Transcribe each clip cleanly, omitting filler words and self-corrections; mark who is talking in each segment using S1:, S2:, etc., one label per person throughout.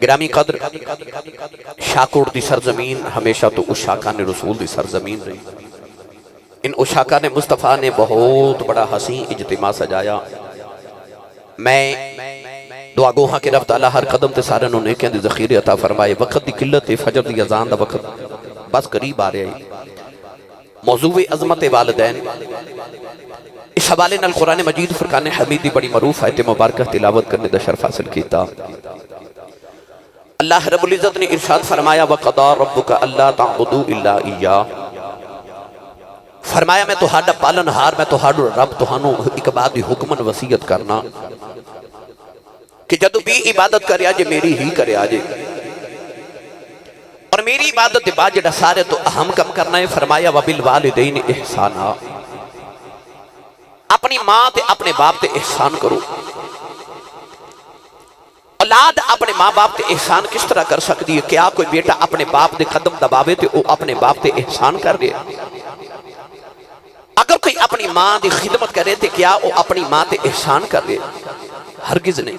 S1: گرامی قدر شاکوڑ دی سرزمین ہمیشہ تو اشاکان رسول دی سرزمین رہی. ان اشاکان مصطفیٰ نے بہت بڑا حسین اجتماع سجایا. میں دعا گوہاں کہ رب تعالیٰ ہر قدم تے سارے انہوں نے کہنے دی ذخیرے عطا فرمائے. وقت دی قلت فجر دی اذان دا وقت بس قریب آ رہے ہیں. موضوع عظمت والدین اس حوالے نال قرآن مجید فرقان حمید دی بڑی معروف آیت مبارکہ تلاوت کرنے دا شرف حاصل کیتا. اللہ رب العزت نے ارشاد فرمایا وَقَضَىٰ رَبُّكَ أَلَّا تَعْبُدُوا إِلَّا إِيَّاهُ. فرمایا میں تہاڈا پالن ہار میں تہاڈا رب تہانوں ایک بات دی حکمن وصیت کرنا کہ جدو بھی عبادت کریا جے میری ہی کریا جے اور میری عبادت دے بعد جڑا سارے تو اہم کم کرنا ہے. فرمایا وَبِالْوَالِدَيْنِ إِحْسَانًا. اپنی ماں تے اپنے باپ تے احسان کرو. اولاد اپنے ماں باپ تے احسان کس طرح کر سکتی ہے؟ کیا کوئی بیٹا اپنے باپ دے قدم دباوے تے وہ اپنے باپ تے احسان کر رہے؟ اگر کوئی اپنی ماں دی خدمت کرے تے کیا وہ اپنی ماں تے احسان کر رہے؟ ہرگز نہیں.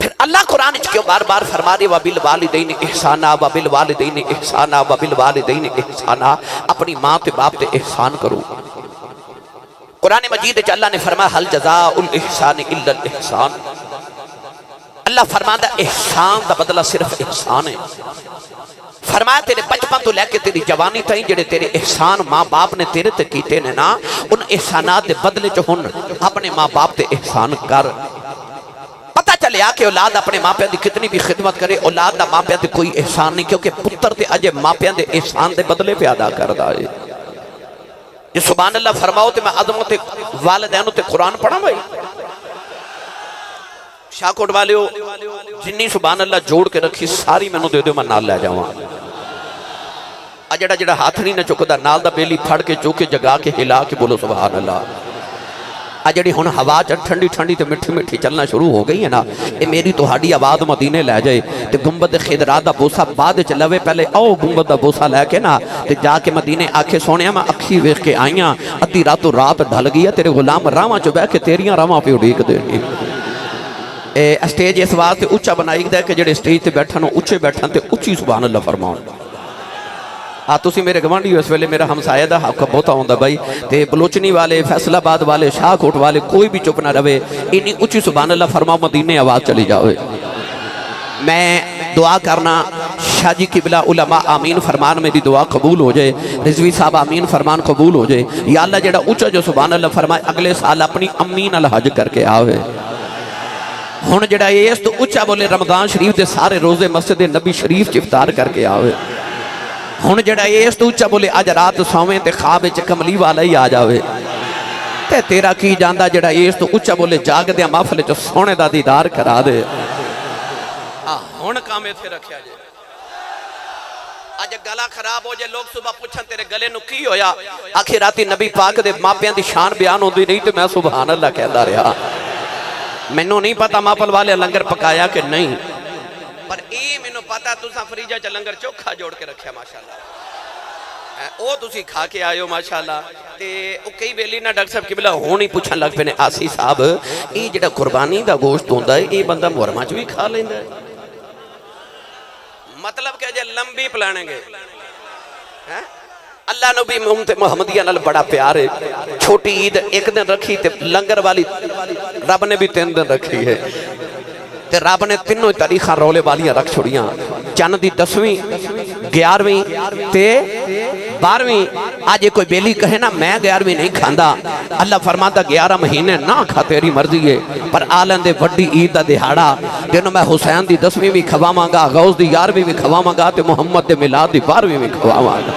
S1: پھر اللہ قرآن کیوں بار بار فرما رہے وَبِالْوَالِدَيْنِ إِحْسَانًا وَبِالْوَالِدَيْنِ إِحْسَانًا وَبِالْوَالِدَيْنِ إِحْسَانًا. اپنی ماں تے باپ تے احسان کرو. قرآن مجید اللہ نے فرمایا حل جزاء الإحسان إلا الإحسان. اللہ فرماتا احسان دا بدلہ صرف احسان ہے. فرمایا تیرے بچپن تو لے کے تیری جوانی تائیں جڑے تیرے احسان ماں باپ نے تیرے تے کیتے نے نا ان احسانات دے بدلے جو ہن اپنے ماں باپ تے احسان کر. پتہ چلے کہ اولاد اپنے ماں پیاں دی کتنی بھی خدمت کرے اولاد دا ماں پیاں تے کوئی احسان نہیں کیونکہ پتر تے اجے ماں پیاں دے احسان دے بدلے پہ ادا کردا ہے. یہ سبحان اللہ فرماؤ تے میں عظمت والدینوں تے قرآن پڑھا بھائی. شاکوٹ والے ہو جنی سبحان اللہ جوڑ کے رکھی ساری میں نو دے دو میں نال لے جاؤں. جڑا ہاتھ نہیں نہ چکدا نال دا بیلی پھڑ کے چوکے جگا کے ہلا کے بولو سبحان اللہ. جڑی ہن ہوا ٹھنڈی ٹھنڈی تے مٹھی مٹھی چلنا شروع ہو گئی ہے نا اے میری تہاڈی آواز مدینے لے جائے تے گنبد خضرا دا بوسا بعد چ لوے پہلے او گنبد دا بوسا لے کے نا تے جا کے مدینے آکھے سونیا میں اکھی ویکھ کے آئیاں ادھی راتوں رات ڈھل گئی ہے تیرے غلام راواں چ بیٹھ کے تیریاں راواں پہ اڈیک دے. اسٹیج اس واسطے اونچا بنائی گیا کہ جڑے اسٹیج تے بیٹھن اونچے بیٹھن تے اونچی سبحان اللہ فرماؤ. تسی میرے گوانڈی اس ویلے میرا ہمسایہ دا حق بہتا ہوندا بھائی تے بلوچنی والے فیصل آباد والے شاہکوٹ والے کوئی بھی چپ نہ رہے انی اونچی سبحان اللہ فرماؤ مدینے آواز چلی جاوے. میں دعا کرنا شاہ جی قبلہ علماء آمین فرمان میری دعا قبول ہو جائے. رضوی صاحب آمین فرمان قبول ہو جائے. یا اللہ جڑا اونچا جو سبحان اللہ فرمائے اگلے سال اپنی امین الحج کر کے آوے. ہن جڑا اس تو اونچا بولے رمضان شریف دے سارے روزے مسجد نبی شریف افطار کر کے آوے. ہن جڑا اس تو اونچا بولے اج رات سویں تے خواب وچ کملی والا ہی آ جاوے. تے تیرا کی جاندا جڑا اس تو اونچا بولے جاگ دے محفل وچ سونے دا دیدار کرا دے. ہن کام ایتھے رکھیا جے. اج گلا خراب ہو جائے لوگ صبح پوچھن تیرے گلے نو کی ہویا آخر راتی نبی پاک دے ماپیاں دی شان بیان ہوندی نہیں تے میں سبحان اللہ کہدا رہا. مینوں نہیں پتا ماپل والے لنگر پکایا کہ نہیں پر اے مینوں پتا تساں فریجہ چ لنگر چوکھا جوڑ کے رکھیا ماشاءاللہ او تسی کھا کے آئے ہو ماشاءاللہ. تے او کئی ویلی نہ ڈاکٹر صاحب قبلہ ہون ہی پوچھن لگ پینے آسی صاحب اے جڑا قربانی دا گوشت ہوندا ہے اے بندہ محرمہ چ بھی کھا لیندا ہے مطلب کہ جے لمبی پلانیں گے. اللہ نبی محمدیہ نال بڑا پیار ہے. چھوٹی عید ایک دن رکھی تے لنگر والی رب نے بھی 3 دن رکھی ہے تے رب نے تینوں تاریخاں رولے والیاں رکھ چھوڑیاں. چند دی 10ویں 11ویں تے 12ویں. آج کوئی بیلی کہے نا میں 11ویں نہیں کھاندا اللہ فرماتا 11 مہینے نہ کھا تیری مرضی ہے پر آلن دے وڈی عید دا دہاڑا جنوں میں حسین دی 10ویں بھی کھواواں گا غوث دی 11ویں بھی کھواواں گا تے محمد دے میلاد دی 12ویں بھی کھواواں گا.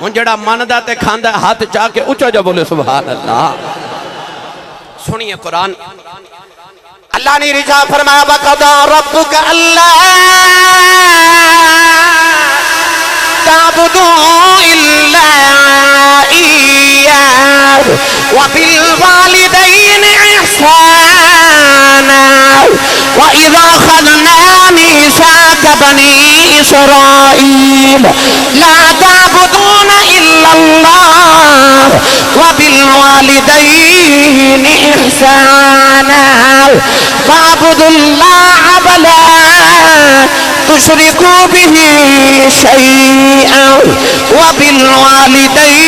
S1: ہن جڑا مندا تے کھاندا ہاتھ چاہ کے اونچا جا بولے سبحان اللہ. سنیے قرآن اللہ نے رجا فرمایا وَقَضَىٰ رَبُّكَ أَلَّا تَعْبُدُوا إِلَّا إِيَّاهُ وَبِالْوَالِدَيْنِ إِحْسَانًا وَإِذَا أَخَذْنَا مِيثَاقَ بَنِي إِسْرَائِيلَ لَا تَعْبُدُونَ إِلَّا اللَّهَ وَبِالْوَالِدَيْنِ إِحْسَانًا فَاعْبُدُوا اللَّهَ وَلَا
S2: تشركوا به شيئا وبالوالدين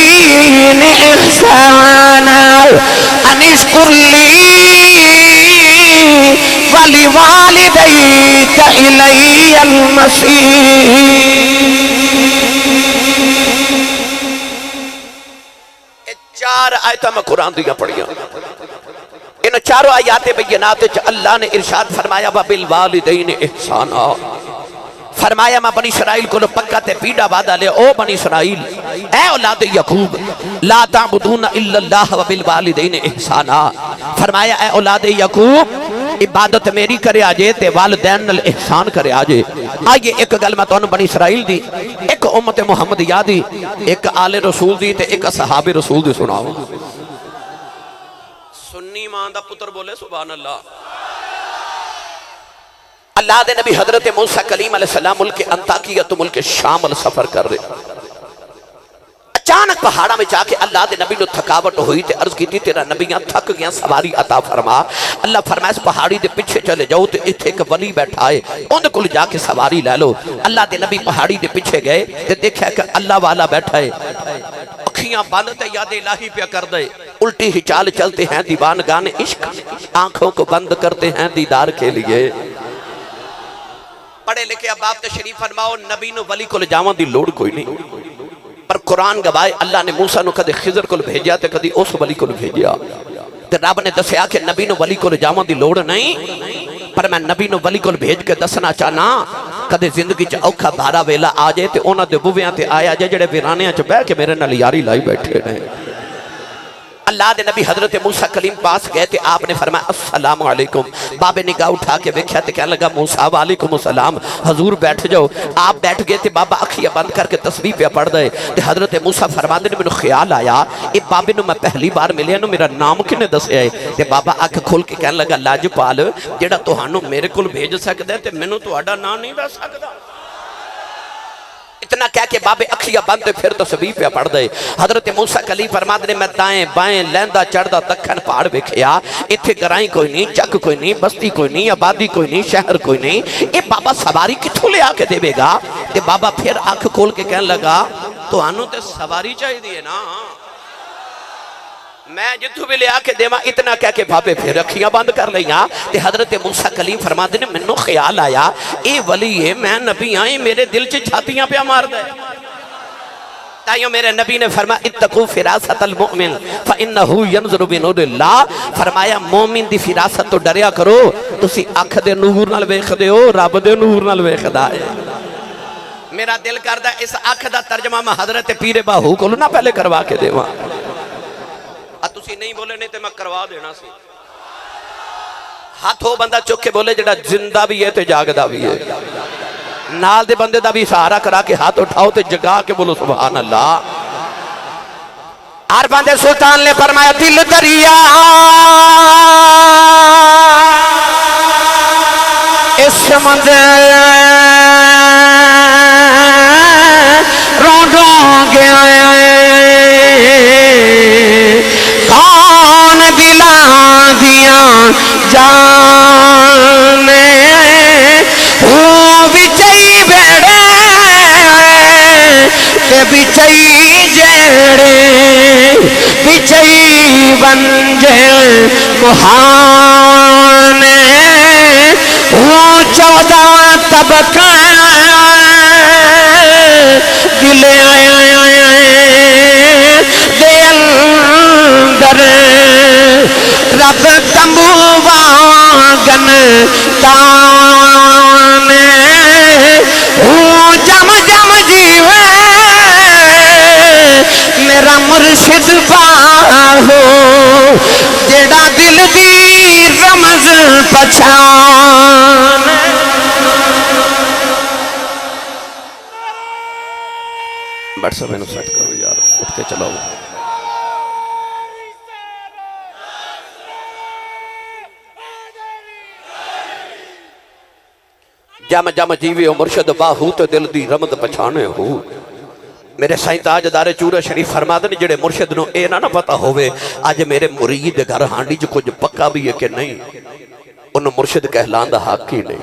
S2: إحسانا أن اشكر لي ولوالديك إلي المصير.
S1: چار آیتاں میں قرآن دیا پڑھیاں. ان چاروں آیات بینات اللہ نے ارشاد فرمایا وَبِالْوَالِدَيْنِ احسانا. فرمایا میں بنی اسرائیل کو پکا تے پیڑا وعدہ لے. او بنی اسرائیل اے اولاد یعقوب لا تعبدون الا اللہ وبالوالدین احسانا. فرمایا اے اولاد یعقوب عبادت میری کرے آجے تے والدین نال احسان کرے آجے. آئیے ایک گل میں تانوں بنی اسرائیل دی، ایک امت محمدیہ دی، ایک آل رسول دی تے ایک صحاب رسول دی سناؤ. سنی ماں دا پتر بولے سبحان اللہ. اللہ دے نبی حضرت موسیٰ کلیم علیہ السلام ملک انطاکیہ تو ملک شام سفر کر رہے. اچانک پہاڑا میں جا کے اللہ دے نبی نو تھکاوٹ ہوئی تے عرض کی تھی تیرا نبیاں تھک گیا سواری عطا فرما. اللہ فرمایا اس پہاڑی دے پیچھے چلے جاؤ تے اتھے ایک ولی بیٹھا ہے ان کو جا کے سواری لے لو. اللہ دے نبی پہاڑی دے پیچھے گئے تے دیکھا کہ اللہ والا بیٹھا ہے. اکھیاں بند تے یاد الہی پہ کر دے. الٹی ہی چال چلتے ہیں دیوان گانے عشق، آنکھوں کو بند کرتے ہیں دیدار کے لیے. پڑھے لکھے اب آپ تشریف فرماؤ نبی نو ولی کو لے جاواں دی لوڑ کوئی نہیں. پر قرآن گوائے اللہ نے موسیٰ نو کدے خضر کو بھیجیا تے کدی اس ولی کو بھیجیا. تے رب نے دسیا کہ نبی نو ولی کو لے جاواں دی لوڑ نہیں. پر میں نبی نو ولی کو بھیج کے دسنا چاہنا کدے زندگی چ اوکھا بھارا ویلا آ جائے تے انہاں دے بویاں تے آیا جے جڑے ویرانیاں چ بیٹھ کے میرے نال یاری لائی بیٹھے نے. اللہ دے نبی حضرت موسیٰ کلیم پاس گئے تے آپ نے فرمایا السلام علیکم. بابے نگاہ اٹھا کے ویکھیا تے کہنے لگا موسیٰ وعلیکم السلام. حضور بیٹھ جاؤ. آپ بیٹھ گئے تے بابا اکھیاں بند کر کے تسبیح پہ پڑھ دے. تے حضرت موسیٰ فرماندے نے مینوں خیال آیا اے بابے نو میں پہلی بار ملیا نو میرا نام کنے دسیا ہے. تے بابا اکھ کھول کے کہنے لگا لاجپال جیڑا تہانوں میرے کول بھیج سکدا ہے تے مینوں تہاڈا نام نہیں دس سکدا. اتنا کہہ کے بابے اکھیاں بند پھر تسبیح پہ پڑھ دے. حضرت موسیٰ کلیم فرماتے نے میں دائیں بائیں لیندہ چڑھدا دکھن پہاڑ ویکھیا ایتھے گرائیں کوئی نہیں، چک کوئی نہیں، بستی کوئی نہیں، آبادی کوئی نہیں، شہر کوئی نہیں. اے بابا سواری کتھوں لے آ کے دے گا. تے بابا پھر آنکھ کھول کے کہنے لگا تہانوں تے سواری چاہیے دی ہے نا، میں جتھوں بھی لے آ کے دیواں. اتنا کہہ کے بابے پھر اکھیاں بند کر لیاں. تے حضرت موسیٰ کلیم فرماتے نے منوں خیال آیا اے ولی ہے میں نبی آئیں میرے دل چ چھاتیاں پہ مار دے. تائیوں میرے نبی نے فرمایا اتقوا فراست المؤمن فانه ينظر بنور اللہ. فرمایا مومن دی فراست تو ڈریا کرو تسی اکھ دے نور نال ویکھدے ہو رب دے نور نال ویکھدا ہے. میرا دل کردا اس اکھ دا ترجمہ میں حضرت پیر باہو کو نہ پہلے کروا کے دیواں. تسی نہیں بولے نہیں تے میں کروا دینا سی. ہاتھ ہو بندہ چک کے بولے جڑا زندہ بھی ہے تے جاگدا بھی ہے. نال دے بندے دا بھی سہارا کرا کے ہاتھ اٹھاؤ تے جگا کے بولو سبحان اللہ. ہر بندے سلطان نے فرمایا دل دریا اس سمندر روڈوں گیا کون دلا دیا جانے وہ بچئی بیڑے تے بچئی جیڑے بچئی بنجے مہانے وہ 14 طبقہ دلے دل در رب تمبو واگن تانے وہ جم جم جیوے میرا مرشد باہو جیڑا دل دی رمز پچھان. بٹ سب انہوں سیٹ کرو یار اٹھ کے چلاؤ. جم جم جیوے او مرشد باہو تو دل دی رمد پچھانے ہو. میرے سائیں تاجدار چورہ شریف فرماتے ہیں جڑے مرشد نو اے نہ پتا ہوئے آج میرے مرید گھر ہانڈی جو کچھ پکا بھی ہے کہ نہیں انہوں مرشد کہلان دا حق ہی نہیں.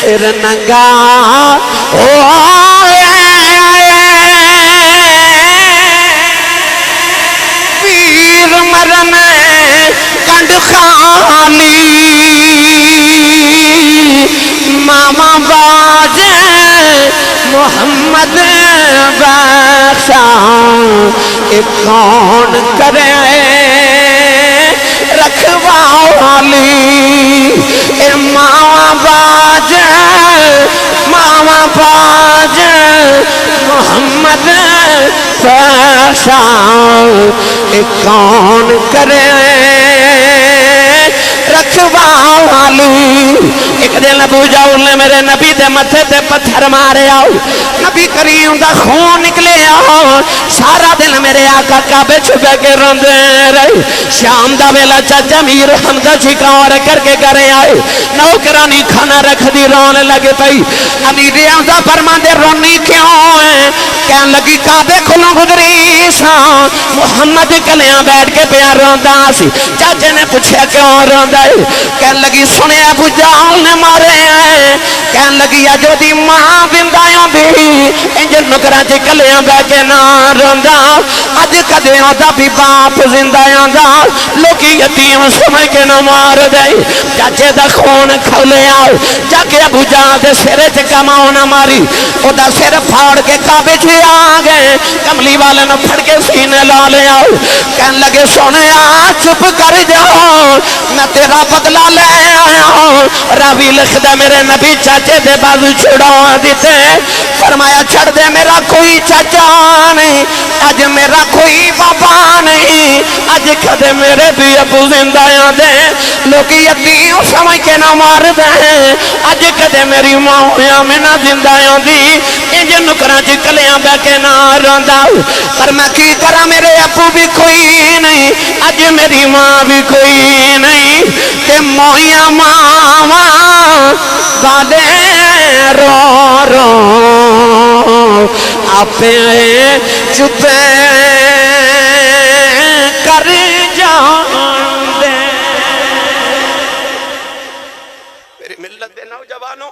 S2: سر ننگا ہو پیر مرن کنڈ خالی ماما باجے محمد بخشا ایک کون کرے رکھوالی اے ماما باجے محمد بخشا ایک کون کرے رکھوالی ایک دن ابو جہل نے میرے نبی دے متھے تے پتھر مارے آؤ نبی کریم دا خون نکلے آؤ سارا دن میرے آقا کعبے چھپے کے روندے رہے شام دا ویلا چچا میر حمزہ شکار کر کے گھرے آئے نوکرانی کھانا رکھ دی رونے لگے پئی علی دی حمزہ فرمان دے رونی کیوں ہے کہن لگی کعبے کھلوں گزری سا محمد کلیاں بیٹھ کے پیا روندا سی چاچے نے پوچھا کیوں روندا ہے کہن لگی سنے ابو جہل نے مارے ہیں کہن لگی اجو دی ماں بندایوں دی انج نکراں چ کلیاں بیٹھ کے نہ روندا اج کدے دا بھی باپ زندایاں دا لوکی یتیم سمجھ کے نہ مار دے چاچے دا خون کھولے آؤ جا کے ابو جہل دے سر چ کماؤ نہ ماری او دا سر پھاڑ کے کعبے چ آ گئے کملی والے نو پھڑ کے سینے لا لے آؤ کہن لگے سونے چپ کر جاؤ میں تیرا بدلہ لے آیا ہوں راوی لکھ دے میرے نبی چاچے دے بازو چھڑا دیتے فرمایا چھڑ دے میرا کوئی چاچا نہیں آج میرا کوئی بابا نہیں آج کدے میرے بھی ابو زندایاں دے لوگ یتیم سمجھ کے نہ مار دے آج کدے میری ماں آمنہ زندایاں دی انج نکراں چ کلیاں بہ کے نہ روندا پر میں کی کرا میرے ابو بھی کوئی نہیں آج میری ماں بھی کوئی نہیں تے موہیاں ماما والے رو رو آپے چپے کر جان دے
S1: میری ملت دے نوجوانوں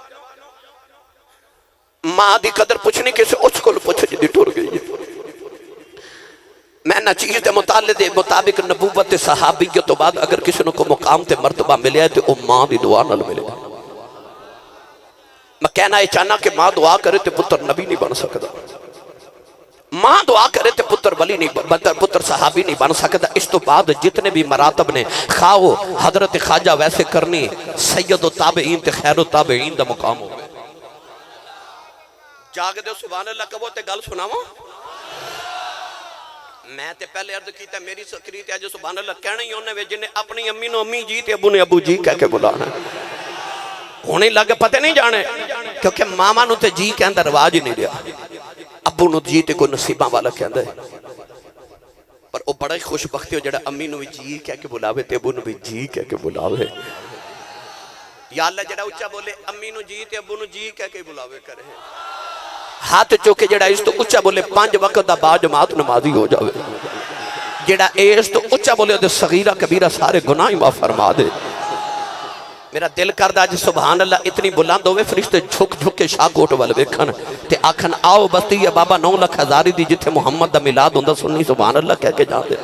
S1: ماں دی قدر پوچھنی کسے اس کو پوچھ جدی ٹور گئی میں نہ چیز دے مطابق نبوت صحابیت تو بعد اگر کسی کو مقام تے مرتبہ ملے ہے تو وہ ماں دی دعا نہ ملے میں کہنا ہے چاہنا کہ ماں دعا کرے تو پتر نبی نہیں بن سکتا ماں دعا کرے تو پتر ولی نہیں پتر صحابی نہیں بن سکتا اس تو بعد جتنے بھی مراتب نے خواہ حضرت خواجہ ویسے کرنی سید و تابعین تے خیر و تابعین دا مقام ہو گئے جاگ دے سبحان اللہ کبھو تے گل سناواں میں تے پہلے عرض کیتا میری سکریت ہے جو سبحان اللہ کہنا ہی ہونے وے جنہیں اپنی امی نو امی جی تے ابو نے ابو جی کہہ کے بلانا ہونے لگے پتہ نہیں جانے کیونکہ ماما نو تے جی کے اندر رواج ہی نہیں رہا ابو نو جی تے کوئی نصیبہ والا کے اندر پر وہ بڑا ہی خوش بختی ہو جڑا امی نو بھی جی کہہ کے بلاوے تے ابو نو بھی جی کہہ کے بلاوے یا اللہ جڑا اچھا بولے امی نو جی تے ابو نو جی کہہ کے بلاوے کرے ہاتھ چوکے جڑا اس تو اچھا بولے 5 وقت دا با جماعت نمازی ہو جاوے جڑا اس تو اچھا بولے دے صغیرہ کبیرہ سارے گناہ معاف فرما دے میرا دل کردہ جی سبحان اللہ اتنی بلند ہوئے فرشتے جھک جھک کے شاہ کوٹ والے بیکھن تے آکھن آؤ بستی یا بابا 9 لکھ ہزاری دی جتھے محمد دا ملاد ہوندہ سننی سبحان اللہ کہہ کے جان دے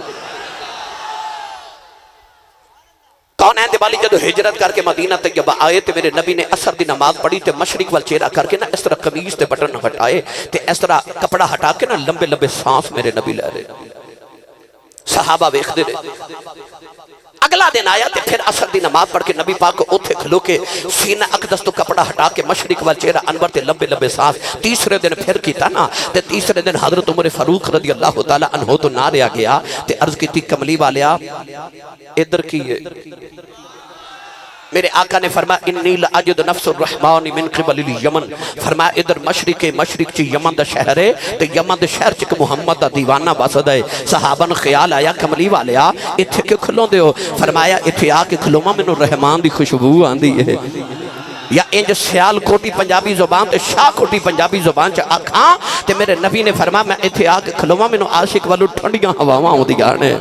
S1: کون ہے دیوالی جدو ہجرت کر کے مدینہ طیبہ آئے تے میرے نبی نے عصر دی نماز پڑھی تے مشرق وال چہرہ کر کے نا اس طرح قمیض تے بٹن ہٹائے تے اس طرح کپڑا ہٹا کے نا لمبے لمبے سانس میرے نبی لے رہے صحابہ ویکھ دے رہے اگلا دن آیا تے پھر عصر دی نماز پڑھ کے نبی پاک کو اوتھے کھلو کے سینہ اقدس تو کپڑا ہٹا کے مشرق وال چہرہ انور تے لمبے لمبے سانس تیسرے دن پھر کیتا نا تے تیسرے دن حضرت عمر فاروق رضی اللہ تعالی عنہ تو نہ رہا گیا تے عرض کی تھی کملی والیا ادھر کیے میرے آقا نے فرمایا انی لأجد نفس الرحمن من قبل الیمن فرمایا ادھر مشرق چی یمن دا شہر ہے تو یمن دا شہر چک محمد دا دیوانہ باسد ہے صحابہ نے خیال آیا کملی والیا اتھے کے کھلوں دے ہو فرمایا اتھے آکے کھلوں میں منو رحمان دی خوشبو آندی ہے یا انج سیال کوٹی پنجابی زبان تے شاہ کوٹی پنجابی زبان چا آکھاں تے میرے نبی نے فرمایا میں اتھے آکے کھلوں منو عاشق والو ٹھنڈیاں ہواواں ہوں دی گانے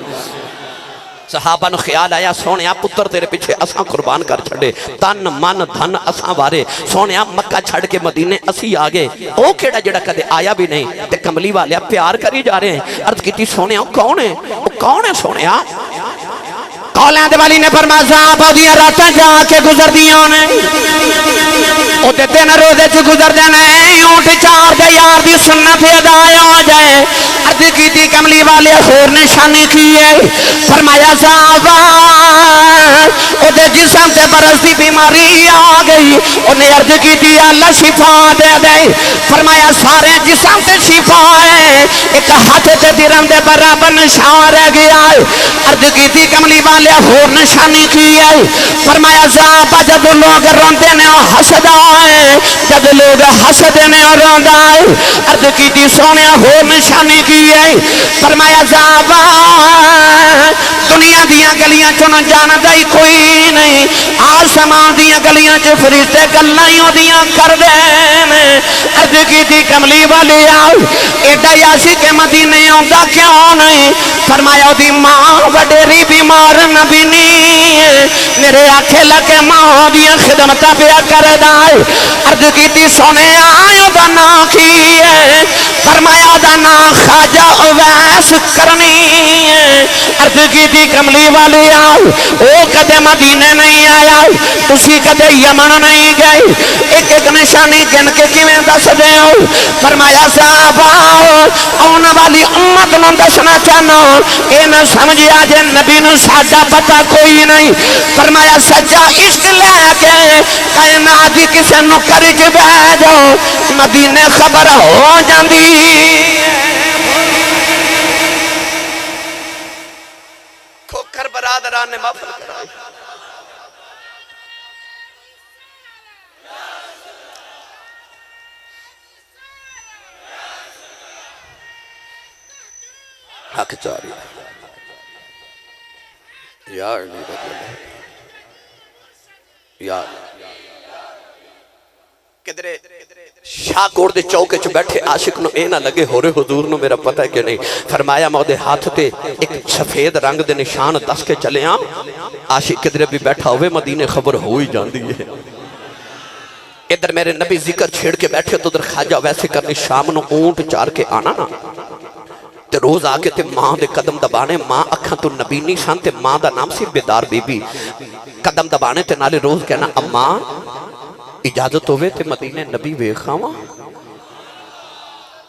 S1: صحابہ نو خیال آیا سونیا پتر تیرے پیچھے اساں قربان کر چھڑے تن من دھن اساں وارے سونیا مکہ چھڑ کے مدینے اسی آگے او کیڑا جڑا کدے آیا بھی نہیں تے کملی والے پیار کری جا رہے ہیں عرض کیتی سونیا کون ہے سونیا
S2: قولیں دے والی نے فرمایا صحابہ دیاں راتاں جا کے گزر دیاں نے او تے دن روزے چ گزر جانے اونٹ چار دے یار دی سنت ادا ہو جائے عرض کیتی کملی والے ہور نشانی کی ہے فرمایا صحابہ او دے جسم تے برس دی بیماری آ گئی انہیں عرض کیتی اللہ شفا دے دے فرمایا سارے جسم تے شفا ہے ایک ہاتھ تے درم دے برابر نشان رہ گیا عرض کیتی کملی والے ہور نشانی کی ہے فرمایا صحابہ جب لوگ روندے نے ہسدا ہے جب لوگ ہسدے نے روندا ہے عرض کیتی سونے ہور نشانی کی ہے فرمایا صحابہ دنیا دیاں گلیاں چن جاندا ہی کوئی نہیں آسمان دیاں گلیاں چ فرشتے گلاں ہی اودیاں کردے نے عرض کیتی کملی والی آؤ ایڈا عاشق مدینے آندا کیوں نہیں فرمایا دی ماں وڈیری بیمار نبی نہیں میرے آنکھیں لگے ماں دیاں خدمتاں پیا کردا عرض کیتی سونے آیا دا نام کی ہے فرمایا دا نام خواجہ اویس کرنی ہے عرض کیتی کملی والی آؤ او کدے مدینے نہیں آیا تسی کدے یمن نہیں گئے ایک ایک نشانی گن کے کیویں دس دے ہو فرمایا صحابہ آنے والی امت نوں دسنا چاہنا اے نہ سمجھیا جے نبی نوں ساڈا پتہ کوئی نہیں فرمایا سچا عشق لے کے کائنات دی کسے نوں کرج بہ جاؤ مدینے خبر ہو جاندی
S1: کھوکھر برادران نے محفل کرائی حق چاری یار نہیں بدلے یار کدرے شاہ کوڑ دے چوکے چ بیٹھے عاشق نو اے نہ لگے ہو رہے حضور نو میرا پتہ ہے کہ نہیں فرمایا میں دے ہاتھ تے ایک سفید رنگ دے نشان دس کے چلے آم عاشق کدرے بھی بیٹھا ہوئے مدینے خبر ہوئی جاندی ہے ادھر میرے نبی ذکر چھیڑ کے بیٹھے تو ادھر خواجہ ویسے کرنی شام نو اونٹ چار کے آنا نا تے روز آکے تے ماں دے قدم دبانے ماں اکھاں تو نبی نہیں سان تے ماں دا نام سی بیدار بی بی قدم دبانے تے نالے روز کہنا اماں اجازت ہوئے تے مدینے نبی ویخاواں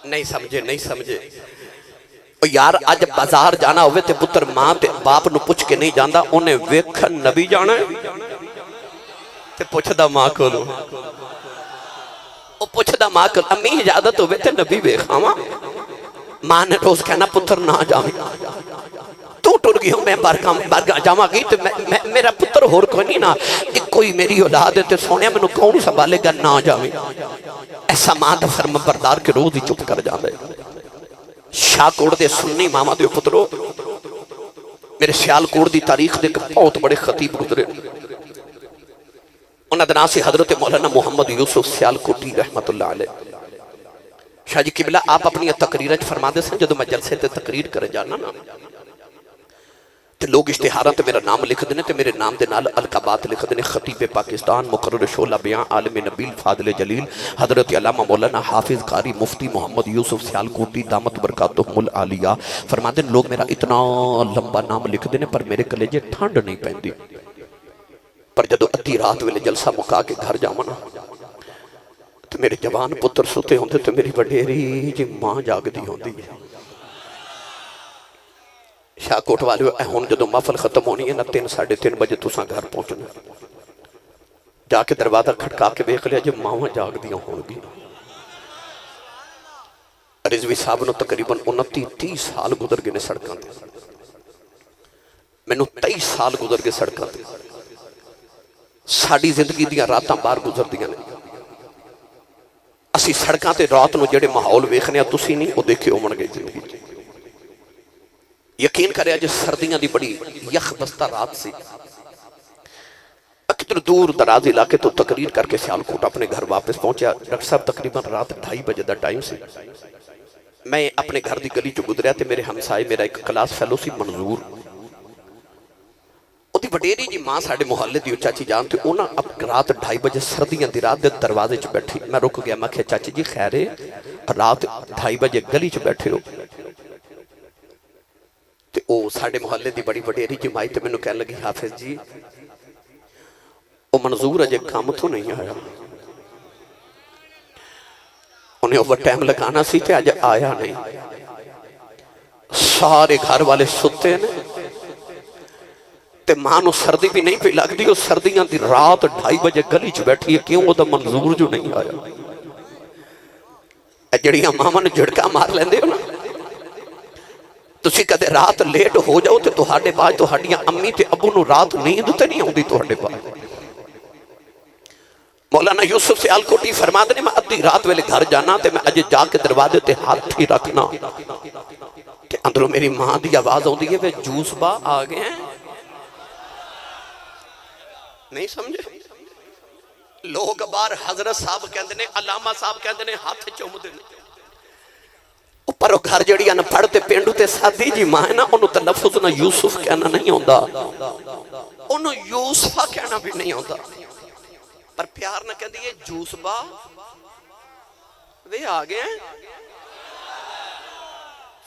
S1: نہیں سمجھے یار آج بازار جانا ہوئے تے پتر ماں تے باپ نو پوچھ کے نہیں جاندہ انہیں ویکھن نبی جانا ہے تے پوچھ دا ماں کو لو پوچھ دا ماں کو امی اجازت ہوئے تے نبی ویخاواں ماں نے روز کہنا پتر نہ جاویں تو ٹر گئی ہوں میں بارگاہ جاواں گئی تو میرا پتر ہور کوئی نہیں نا ایک کوئی میری اولاد ہے تو سونے میں کون سنبھالے گا نہ جاویں ایسا ماں دا فرم بردار کے روز ہی چپ کر جاندے شاہ کوڑ دے سنی ماما دے پترو میرے سیال کوڑ دی تاریخ دے بہت بڑے خطیب گزرے انہاں دے نام سے حضرت مولانا محمد یوسف سیال کوٹی رحمت اللہ علیہ شاہ جی قبلہ آپ اپنی تقریر فرما دے سن جدو میں جلسے تے تقریر کر جانا نا تے لوگ اشتہاراں تے میرا نام لکھ دینے تے میرے نام دے نال القابات لکھ دینے خطیب پاکستان مقرر شعلہ بیان عالم نبیل فاضل جلیل حضرت علامہ مولانا حافظ قاری مفتی محمد یوسف سیال کوٹی دامت برکاتہم العالیہ فرما دیں لوگ میرا اتنا لمبا نام لکھ دینے پر میرے کلیجے ٹھنڈ نہیں پہندی پر جدو ادھی رات ویلے جلسہ مکا کے گھر جامنا تو میرے جوان پتر سوتے ہوندے تو میری وڈیری جی ماں جاگ دی ہوندی ہے شاہ کوٹ والے ہون جدو محفل ختم ہونی ہے نا 3:30 بجے تساں گھر پہنچنا جا کے دروازہ کھٹکا کے بیخ لیا جی ماں جاگ دی ہونگی رضوی صاحب نو تقریباً 29-30 سال گزر گئے سڑکاں دے میں نو 23 سال گزر گئے سڑکاں دے ساڑی زندگی دیاں راتاں بار گزر دیاں نے اسی سڑکاں تے رات نو جڑے ماحول ویکھنے تسی نہیں او دیکھے ہومن گئے زندگی یقین کرے آج سردیاں دی بڑی یخ بستہ رات سی کتنے دور دراز علاقے تو تقریر کر کے سیالکوٹ اپنے گھر واپس پہنچا ڈاکٹر صاحب تقریباً رات 2:30 بجے دا ٹائم سی میں اپنے گھر دی گلی جو گزریا تے میرے ہمسائے میرا ایک کلاس فیلو سی منظور وڈیری جی ماں ساڈے محلے دی چاچی جان تے انہاں اب رات 2:30 بجے سردیاں دی رات دے دروازے چ بیٹھی میں رک گیا میں کہ چاچی جی خیر ہے رات 2:30 بجے گلی چ بیٹھے ہو تے او ساڈے محلے دی بڑی وڈیری جی مائی تے مینوں کہن لگی حافظ جی او منظور اجے کام تو نہیں آیا انہیں اوور ٹائم لگانا سی تے اج آیا نہیں سارے گھر والے ستے نے تے ماں نو سردی بھی نہیں پی لگدی او سردیاں دی رات 2:30 بجے گلی چ بیٹھی ہے کیوں او دا منظور جو نہیں آیا اے جڑیاں ماواں نوں جھڑکا مار لیندے ہو نا تسی کدے رات لیٹ ہو جاؤ تے تہاڈے پاس تہاڈیاں امی تے ابو نو رات نیند تے نہیں آوندی تہاڈے پاس مولانا یوسف سے آلکوٹی فرماتے نے میں ادھی رات ویلے گھر جانا تے میں اجے جا کے دروازے تے ہاتھ ہی رکھنا کہ اندروں میری ماں دی آواز ہوندی ہے وہ جوس با آ گئے ہیں نہیں سمجھے لوگ بار حضرت صاحب کہندے نے علامہ صاحب کہندے نے ہاتھ چومدے نے اوپر وہ گھر جڑی ان پڑھ تے پینڈو تے سادی جی ماں ہے نا انہوں تلفظ نہ یوسف کہنا نہیں ہوندا انہوں یوسفہ کہنا بھی نہیں ہوندا پر پیار نہ کہندی ہے جوس با وہ آ گئے ہیں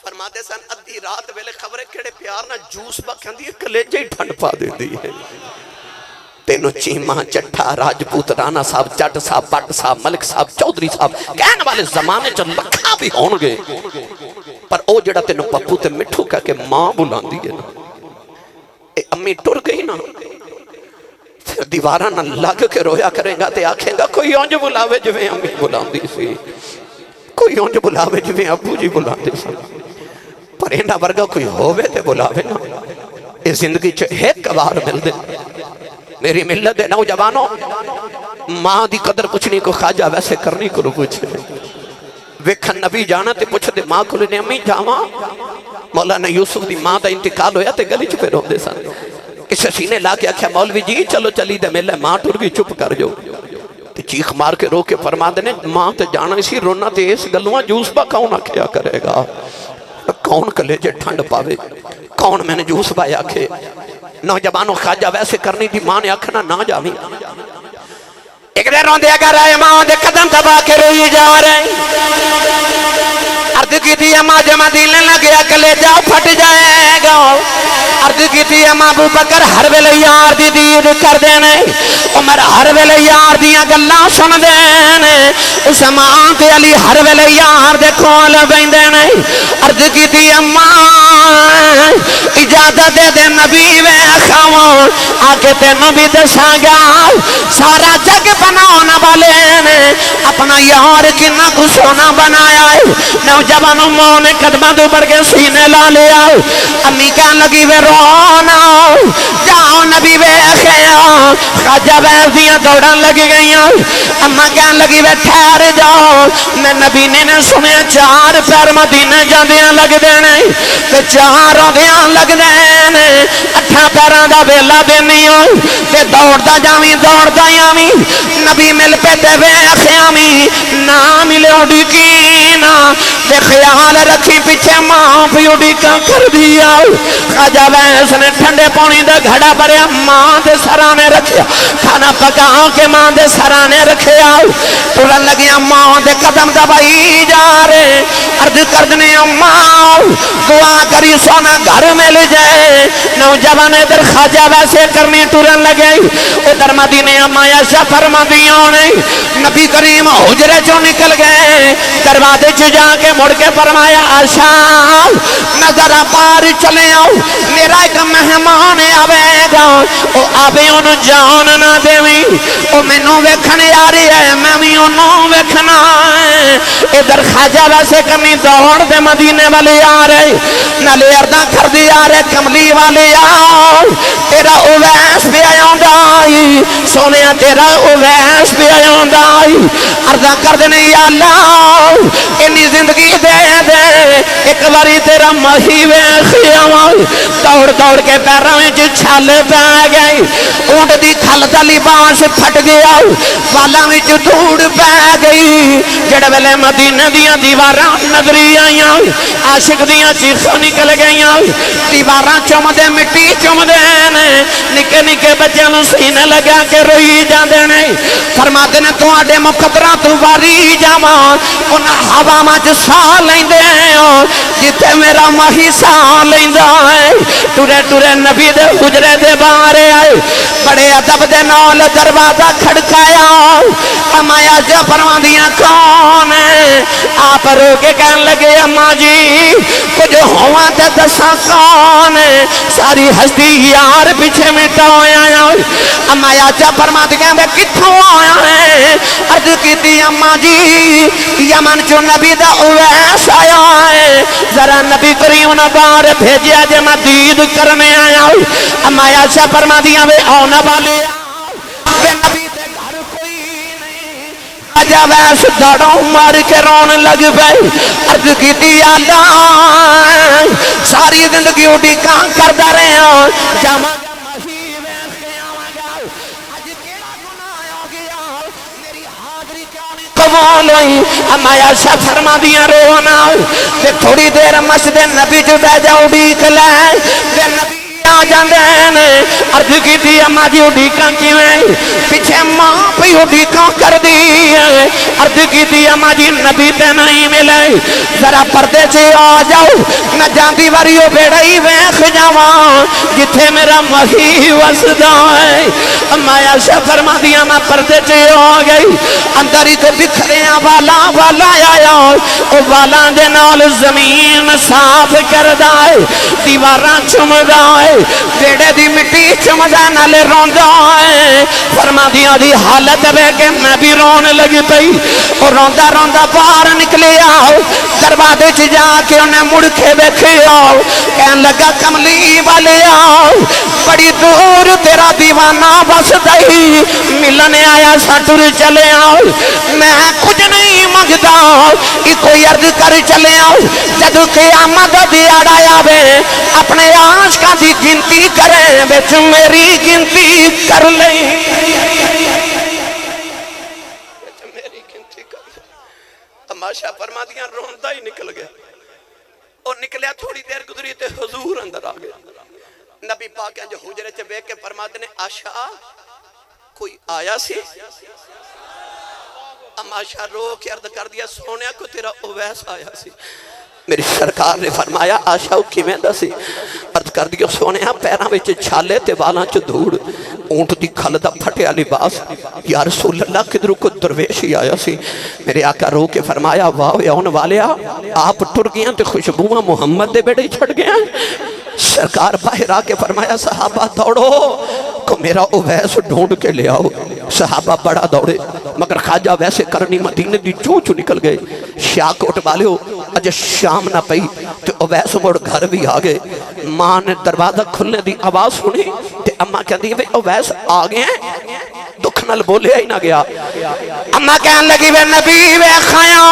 S1: فرماتے سن ادھی رات ویلے خبریں کیڑے پیار نہ جوس با کہندی ہے کلیجے ہی ٹھنڈ پا دیندی ہے تینوں چیمہ چٹھا راجپوت رانا صاحب جٹ صاحب بٹ صاحب ملک صاحب چودری صاحب کہنے والے زمانے چ لکھا بھی ہون گے پر او جڑا تینوں پپو تے مٹھو کہہ کے ماں بلاندی ہے نا اے امی ٹر گئی نا پھر دیوارہ نہ لگ کے رویا کریں گا تے آکھیں گا کوئی اونج بلاوے جویں امی بلاندی سی کوئی اونج بلاوے جویں ابو جی بلاندی سی پر اینڈا ورگا کوئی ہووے تے بلاوے نا اے زندگی چ ایک بار مل دے میری ملت دے نوجوانوں ماں دی قدر پوچھنی کو خواجہ ویسے کرنی کو پوچھے ویکھن نبی جانا تے پوچھ دے ماں کو لینے امی جاواں مولانا یوسف دی ماں دا انتقال ہویا تے گلی چ پہ رو دے سن کسے سینے لا کے آکھیا مولوی جی چلو چلی دے ملے ماں ٹر گئی چپ کر جو تے چیخ مار کے رو کے فرما دے نے ماں تے جانا اسی رونا تے اس گلواں جوس با کون آکھیا کرے گا کون کلیجے ٹھنڈ پاوے کون میں نے جوس با آکھے نوجوانوں خواجہ ویسے کرنی دی ماں نے آکھنا نہ جاویں ایک دیر روندے اگر آئے ماں دے قدم دبا کے روئی جا رہے عرض کی تھی اماں جمع دیلنے لگیا کلیجہ پھٹ جائے گا عرض کی تھی اماں ابو بکر ہر ویلے یار دی دید کر دینے عمر ہر ویلے یار دیاں گلاں سن دینے عثمان تے علی ہر ویلے یار دے کول بیندے عرض کی تھی اماں اجازت دے نبی ویکھاواں آکے تینوں بھی دساں گا سارا جگ بناون والے نے اپنا یار کنا کو سونا بنایا ہے نوجوانوں ماں نے قدماں دے اوپر کے سینے لا لیا امی کہن لگی وے رونا جاؤ نبی ویکھیا خواجہ ویس دیاں دوڑن لگ گئیاں اماں کہن لگی وے ٹھہر جاؤ میں نبی نے سنیا 4 پیر مدینے جاندیاں لگ دینے تے 4 آندیاں لگ دینے 8 پیراں دا ویلا دینی ہوئی تے دوڑدا جاویں دوڑدا آویں نبی مل پہ تے ویکھیاویں نہ ملے ڈکینا تے خیال رکھی پیچھے ماں پیو ڈکا کر دیا خواجہ ویس نے ٹھنڈے پانی دا گھڑا بھریا ماں دے سرانے رکھیا کھانا پکا کے ماں دے سرانے رکھیا ٹرن لگیا ماں دے قدم دبائی جا رہے عرض کردنے ماں دعا کری سونا گھر مل جائے نوجوان ادھر خواجہ ویسے کرنی ٹرن لگے ادھر مدینے اما عائشہ فرما دیا نبی کریم حجرے چوں نکل گئے دروازے چ جا کے مڑ کے فرمایا عائشہ نظر پار چلے آؤ میرا ایک مہمان آوے گا او آوے انہوں جان نہ دیویں او مینوں ویکھن آ رہی ہے میں بھی انہوں ویکھنا ہے ادھر خواجہ ویسے کرنی دوڑ دے مدینے والے آ رہے نالے ارداں کر دی آ رہے کملی والے آؤ تیرا اویس بھی آیاں دائی سونے تیرا اویس بھی آیاں دائی ارداں کر دینے یا اللہ انی زندگی دے دے ایک باری تیرا مہی ویخیاں دوڑ دوڑ کے پیروں میں چھل پہ گئی اونٹ دی کھل دا لباس پھٹ گیا والاں وچ دھوڑ پہ گئی
S2: جڑے ویلے مدینے دیاں دیواراں نظری آئیاں عاشق دیاں چیخاں نکل گئیاں دیواراں چمدے مٹی چمدے نے نکے نکے بچیاں نوں سینے لگا کے روئی جاندے نے فرماتے نے تواڈے مقدراں تو واری جاواں انہاں ہواواں چ ساہ لیندے جتھے میرا ماہی ساہ لیندا ہے ٹرے ٹرے نبی دے حجرے دے باہر آئے بڑے ادب دے نال دروازہ کھڑکایا امایا جو فرماندیاں کون ہے آپ رو کے کہنے لگے اماں جی کچھ ہوا تے دساں کون ہے ساری ہستی یار پیچھے مٹا ہویا امایا جو فرماندیاں دے کتھوں آیا ہے عرض کیتی اماں جی یمن چو نبی دا اویس آیا ہے ذرا نبی کریم نے باہر بھیجیا جے میں دید کرنے آیا امایا جو فرماندیاں وے آنا والے وے نبی دے گھر کوئی نہیں آجا ویس دڑوں مار کے رون لگ پئی عرض کیتی اللہ ساری زندگی اڈی کان کردا رہیا جاواں قبول ہوئی امایا شاہ فرما دیا رونا تے تھوڑی دیر مسجد نبی جو بہ جاؤ ڈیک لے تے نبی آ جاندے نے عرض کی تھی اماں جی اڈیکاں کیویں پیچھے ماں پئی اڈیکاں کر دی عرض کی تھی اماں جی نبی تے نہیں ملے ذرا پردے سے آ جاؤ نہ جاندی واری او بیڑی ویکھ جاواں جتھے میرا مہی وسدا ہے امایا شاہ فرما دیا میں پردے سے آ گئی اندر ہی تو بکھریاں والا والا آیا او والا دے نال زمین صاف کردا ہے دیواراں چمدا ہے بیڑے دی مٹی چمدا نالے روندا ہے فرما دیا دی حالت وے کہ میں بھی رون لگی پئی اور روندا روندا باہر نکلیا دروازے چ جا کے انہیں مڑ کے ویکھیا کہن لگا کملی والیا بڑی دور تیرا دیوانہ بسدا ہی ملنے آیا سا ٹر چلے آؤ میں کچھ نہیں منگتا کوئی عرض کر چلے آؤ جدو قیامت دیاڑا آوے اپنے عاشقاں دی گنتی کرے وچ میری گنتی کر لیں میری گنتی کر لیں تماشا فرما دیاں روندا ہی نکل گیا اور نکلیا تھوڑی دیر گزری تے حضور اندر آ گیا نبی پاک جو حجرے چ بیٹھ کے فرماتے نے آشا کوئی آیا سی اماشا رو کے عرض کر دیا سونیا کو تیرا اویس آیا سی میری سرکار نے فرمایا آشا کی میں دا سی عرض کر دیا سونیا پیران وچ چھالے تے والاں چ دھوڑ اونٹ دی کھل دا پھٹیا لباس یا رسول اللہ کدھروں کو درویش ہی آیا سی میرے آقا رو کے فرمایا واہ یون والیا آپ ٹر گیاں تے خوشبوواں محمد دے بیڑے چھڑ گیا سرکار باہر آ کے فرمایا صحابہ دوڑو کو میرا اویس ڈھونڈ کے لے آؤ صحابہ بڑا دوڑے مگر خواجہ ویسے کرنی مدینے دی چونچ نکل گئے شاہ کوٹ والے ہو اجے شام نہ پئی تو اویس مڑ گھر بھی آگئے ماں نے دروازہ کھلنے دی آواز سنی تے اماں کہندی وے اویس آگئے ہیں دکھ نال بولے ہی نہ گیا اماں کہن لگی وے نبی وے خیاں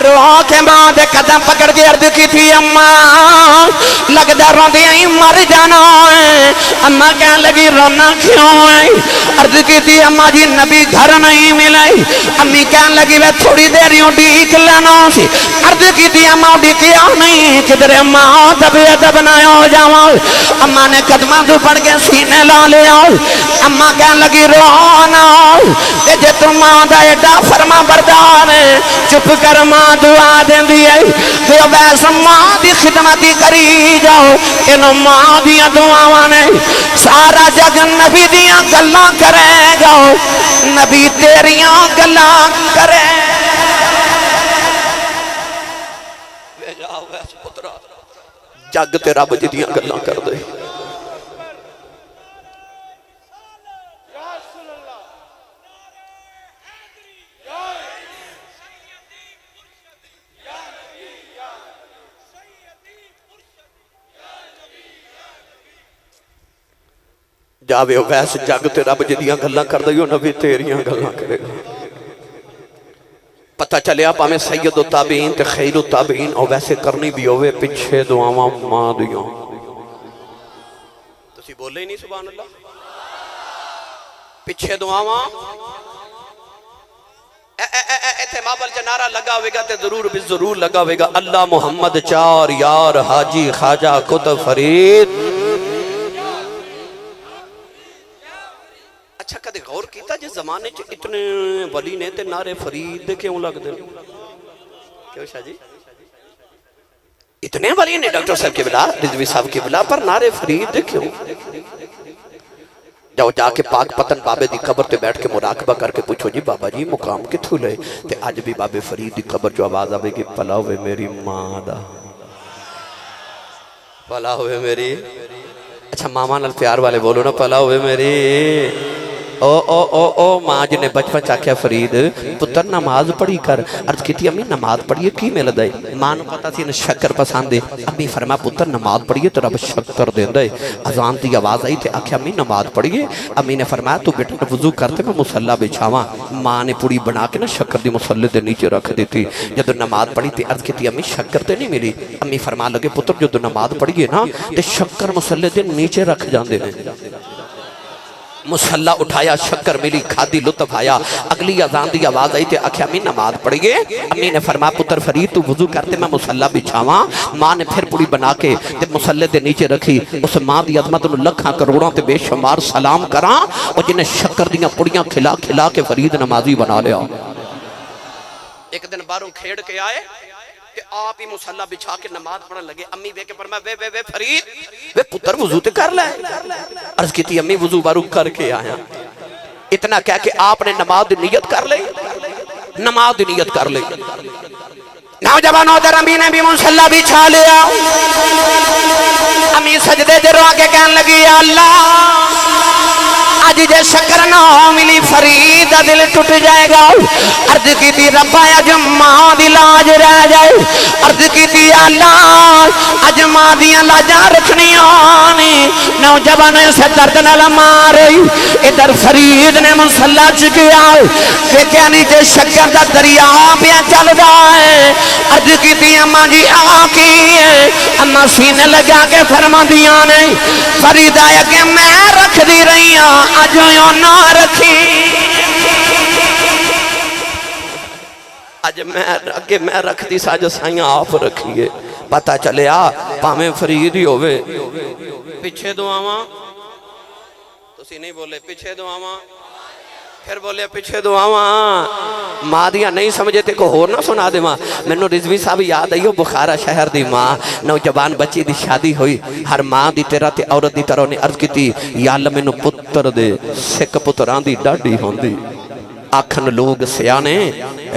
S2: روح کے ماں دے قدم پکڑ کے عرض کی تھی اماں لگدا روندیاں ہی مر جانا ہے اماں کہنے لگی رونا کیوں ہے عرض کی تھی اماں جی نبی گھر نہیں ملے امی کہنے لگی میں تھوڑی دیر یوں ڈیک لینا سی عرض کی تھی اماں ڈیکیا نہیں کدھر اماں دبی ادب نہ ہو جاواں اماں نے قدماں تو پڑ کے سینے لا لیا اماں کہنے لگی رونا تے جے تو ماں دا ایڈا فرما بردار ہے چپ کر ماں دعا دیں دیئے تو ویسا ماں دی خدمتی کری جاؤ انہوں ماں دیا دعاوانے سارا جگ نبی دیا گلاں کرے جاؤ نبی تیریاں گلاں کرے جگ تے رب جی دیا گلاں کر دے جاوے ویس جگ تے رب جدیاں گلاں کر دئیو نبی تیریاں گلاں کرے گا پتہ چلے آپ ہمیں سید و تابعین تے خیر و تابعین اور ویسے کرنی بھی ہوئے پچھے دعاواں ماں دیاں تسی بولے ہی نہیں سبحان اللہ پچھے دعاواں
S1: ایتھے مابل جنارہ لگا ہوئے گا تے ضرور بھی ضرور لگا ہوئے گا اللہ محمد چار یار حاجی خواجہ کتب فرید. اچھا کدے غور کیتا جس زمانے چ اتنے ولی نے تے نعرے فرید دے کیوں لگ دے؟ کیوں شاہ جی؟ اتنے ولی نے ڈاکٹر صاحب کے بلا رضوی صاحب کے بلا پر نعرے فرید دے کیوں؟ جاؤ جا کے پاک پتن بابے دی قبر تے بیٹھ کے مراقبہ کر کے پوچھو جی بابا جی مقام کتھو لے تے آج بھی بابے فرید دی قبر جو آواز آوے گی پلا ہوئے میری ماں دا پلا ہوئے میری. اچھا ماما نال پیار والے بولو نا پلا ہوئے میری او ماں جنے بچپن چاکیا فرید پتر نماز پڑھی کر. عرض کیتی امی نماز پڑھیے کی مل دے؟ ماں نو پتا سی شکر پسند دے. امی فرما پتر نماز پڑھیے تو رب شکر دے دے. اذان دی آواز آئی تے آکھیا امی نماز پڑھیے. امی نے فرمایا تو بیٹا وضو کرتے میں مصلی بچھاواں. ماں نے پوری بنا کے نا شکر دی مصلی دے نیچے رکھ دیتی. جدو نماز پڑھی تے عرض کیتی امی شکر تے نہیں ملی. امی فرما لگے پتر جدو نماز پڑھیے نا تے شکر مصلی دے نیچے رکھ جاندے نے. مصلی اٹھایا شکر ملی کھادی لطف آیا. اگلی اذان دی آواز آئی تے آکھیا امی نماز پڑھیے. امی نے فرمایا پتر فرید تو وضو کرتے میں مصلی بچھاواں. ماں نے پھر پوری بنا کے تے مصلی دے نیچے رکھی. اس ماں دی عظمت نو لکھاں کروڑاں تے بے شمار سلام کراں اور جنہیں شکر دیاں پڑیاں کھلا کھلا کے فرید نمازی بنا لیا. ایک دن باروں کھیڑ کے آئے کہ آپ ہی مصلی بچھا کے نماز پڑھن لگے. امی بے کے فرمایا وے فرید وے پتر وضو تے کر لے. عرض کی تھی امی وضو بارو کر کے آیا. اتنا کہہ کہ آپ نے نماز دی نیت کر لے. نماز دی نیت کر لے. نوجوانوں در امی نے بھی مصلی بچھا لیا. امی سجدے دے رو کے کہنے لگی اللہ آج جے شکر نہ ملی فرید دل ٹوٹ جائے گا. عرض کی تھی ربا اج ماں دی لاج رہ جائے. عرض کی تھی اللہ اج ماں دیاں لاجاں رکھنیاں نے. نوجوانوں سے درد نال ماری. ادھر فرید نے مصلی چکیا دیکھیا نیچے شکر دا دریا پیا چل رہا ہے. عرض کی تھی اماں جی آکی اماں سینے لگا کے فرما دیاں نے فرید آیا کہ میں رکھ دی رہی ہوں آج یوں نہ رکھی. آج میں رکھ دی ساج سائیاں آپ رکھیے. پتہ چلے پاہمیں فرید ہی ہوئے پیچھے دعاواں تسی نہیں بولے پیچھے دعاواں پھر بولے پیچھے دعاواں. ماں دیا نہیں سمجھے تے کو ہور نہ سنا دے. ماں میں نو رضوی صاحب یاد آئیو بخارا شہر دی ماں نوجوان بچی دی شادی ہوئی. ہر ماں دی تیرا تے عورت دی طرح نے عرض کی تھی یا اللہ میں نو پتر دے. سکھ پتران دی ڈاڈی ہون دی. آکھن لوگ سیانے